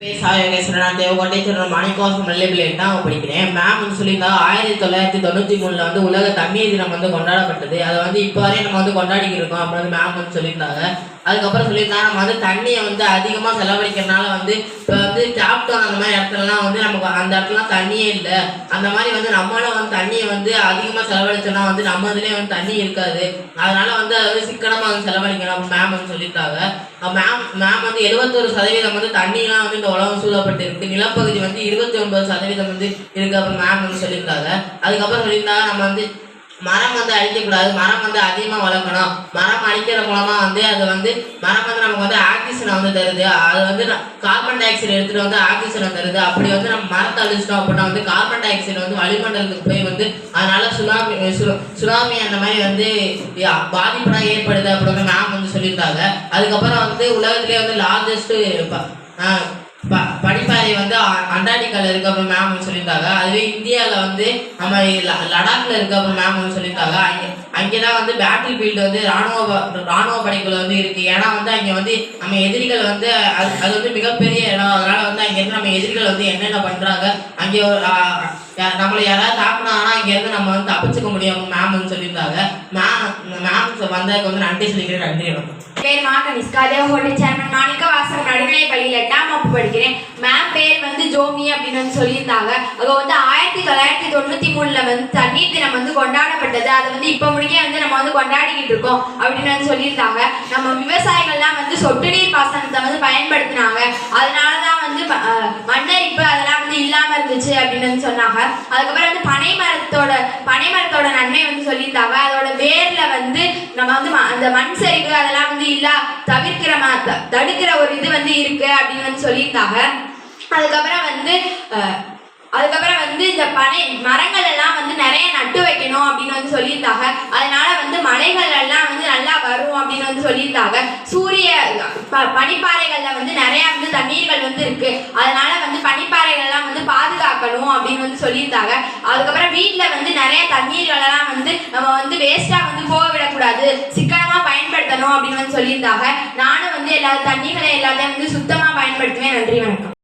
நான் தேவகோட்டை மாணிக்கவாசம் பள்ளியில் தான் படிக்கிறேன். மேம் வந்து சொல்லியிருந்தாங்க 1993 வந்து உலக தண்ணீர் தினம் வந்து கொண்டாடப்பட்டது. அதை வந்து இப்போ வரையும் நம்ம வந்து கொண்டாடிக்கிட்டு இருக்கோம் அப்படின்னு மேம் வந்து சொல்லியிருந்தாங்க. அதுக்கப்புறம் சொல்லியிருந்தாங்க நம்ம வந்து தண்ணியை வந்து அதிகமாக செலவழிக்கிறதுனால வந்து இப்போ வந்து கேப்டன் அந்த மாதிரி இடத்துலலாம் வந்து நமக்கு அந்த இடத்துலலாம் தண்ணியே இல்லை. அந்த மாதிரி வந்து நம்மளும் வந்து தண்ணியை வந்து அதிகமாக செலவழிச்சோன்னா வந்து நம்ம இதுலேயே வந்து தண்ணி இருக்காது. அதனால வந்து அதை வந்து சிக்கனமாக வந்து செலவழிக்கணும் அப்படின்னு மேம் வந்து சொல்லியிருக்காங்க. மேம் வந்து 71% வந்து தண்ணியெலாம் வந்து இந்த உலகம் சூழப்பட்டு இருக்கு. நிலப்பகுதி வந்து 29% வந்து இருக்கு அப்படின்னு மேம் வந்து சொல்லியிருக்காங்க. அதுக்கப்புறம் சொல்லியிருந்தாங்க நம்ம வந்து மரம் வந்து அழிக்கக்கூடாது, மரம் வந்து அதிகமாக வளர்க்கணும். மரம் அழிக்கிற மூலமாக வந்து அது வந்து மரம் வந்து நமக்கு வந்து ஆக்சிஜனை வந்து தருது. அது வந்து கார்பன் டை ஆக்சைடு எடுத்துகிட்டு வந்து ஆக்சிஜனை தருது. அப்படி வந்து நம்ம மரத்தை அழிச்சிட்டோம் அப்படின்னா வந்து கார்பன் டை ஆக்சைடு வந்து வளிமண்டலத்துக்கு போய் வந்து அதனால சுனாமி அந்த மாதிரி வந்து பாதிப்புலாம் ஏற்படுது அப்படின்னு மேம் வந்து சொல்லியிருக்காங்க. அதுக்கப்புறம் வந்து உலகத்திலே வந்து லார்ஜஸ்ட்டு பனிப்பாறை வந்து அண்டார்டிகாவில் இருக்க அப்புறம் மேம் சொல்லியிருக்காங்க. அதுவே இந்தியாவில் வந்து நம்ம லடாக்ல இருக்க அப்புறம் மேம் வந்து சொல்லியிருக்காங்க. அங்கே தான் வந்து பேட்டில் ஃபீல்டு வந்து ராணுவ படைக்குள்ள வந்து இருக்கு. ஏன்னா வந்து அங்கே வந்து நம்ம எதிரிகள் வந்து அது வந்து மிகப்பெரிய இடம். அதனால வந்து அங்கேருந்து நம்ம எதிரிகள் வந்து என்னென்ன பண்றாங்க, அங்கே நம்மளை யாராவது தாக்குனாங்கன்னா இங்கேருந்து நம்ம வந்து தப்பிச்சுக்க முடியும் மேம் வந்து சொல்லியிருந்தாங்க. மேம் வந்ததுக்கு வந்து நன்றி சொல்லிக்கிறேன். நன்றி வணக்கம். பேர் மாகனிஸ்கா, தேவகோட்டை சேர்மன் மாணிக்கவாசகம் நடுநிலை பள்ளியில் 8ஆம் வகுப்பு படிக்கிறேன். மேம் பேர் வந்து ஜோமி அப்படின்னு வந்து சொல்லியிருந்தாங்க. அது வந்து 1993 வந்து தண்ணீர் தினம் வந்து கொண்டாடப்பட்டது. அது வந்து இப்போ முடிக்க வந்து நம்ம வந்து கொண்டாடிக்கிட்டு இருக்கோம் அப்படின்னு வந்து சொல்லியிருந்தாங்க. நம்ம விவசாயிகள்லாம் வந்து சொட்டு நீர் பாசனத்தை வந்து பயன்படுத்தினாங்க. அதனால தான் வந்து மண்ணரிப்பு அதெல்லாம் வந்து இல்லாமல் இருந்துச்சு அப்படின்னு வந்து சொன்னாங்க. அதுக்கப்புறம் வந்து பனைமரத்தோட நன்மை வந்து சொல்லியிருந்தாங்க. அதோட வேர்ல வந்து நம்ம வந்து அந்த மண் சரிவு அதெல்லாம் வந்து தடுக்கிற ஒரு இது வந்து இருக்கு அப்படின்னு வந்து சொல்லியிருந்தாங்க. அதுக்கப்புறம் வந்து இந்த மரங்கள் எல்லாம் வந்து நிறைய நட்டு வைக்கணும் அப்படின்னு வந்து சொல்லியிருந்தாங்க. அதனால வந்து மலைகள் எல்லாம் வந்து நல்லா வரும் அப்படின்னு வந்து சொல்லியிருந்தாங்க. பனிப்பாறைகள்ல வந்து நிறைய வந்து தண்ணீர்கள் வந்து இருக்கு. அதனால வந்து பனிப்பாறைகள்லாம் வந்து பாதுகாக்கணும் அப்படின்னு வந்து சொல்லியிருந்தாங்க. அதுக்கப்புறம் வீட்டில் வந்து நிறைய தண்ணீர்கள் எல்லாம் வந்து நம்ம வந்து வேஸ்டா வந்து போக விடக்கூடாது, சிக்கனமா பயன்படுத்தணும் அப்படின்னு வந்து சொல்லியிருந்தாங்க. நானும் வந்து எல்லா தண்ணீர்களை எல்லாத்தையும் வந்து சுத்தமா பயன்படுத்துவேன். நன்றி வணக்கம்.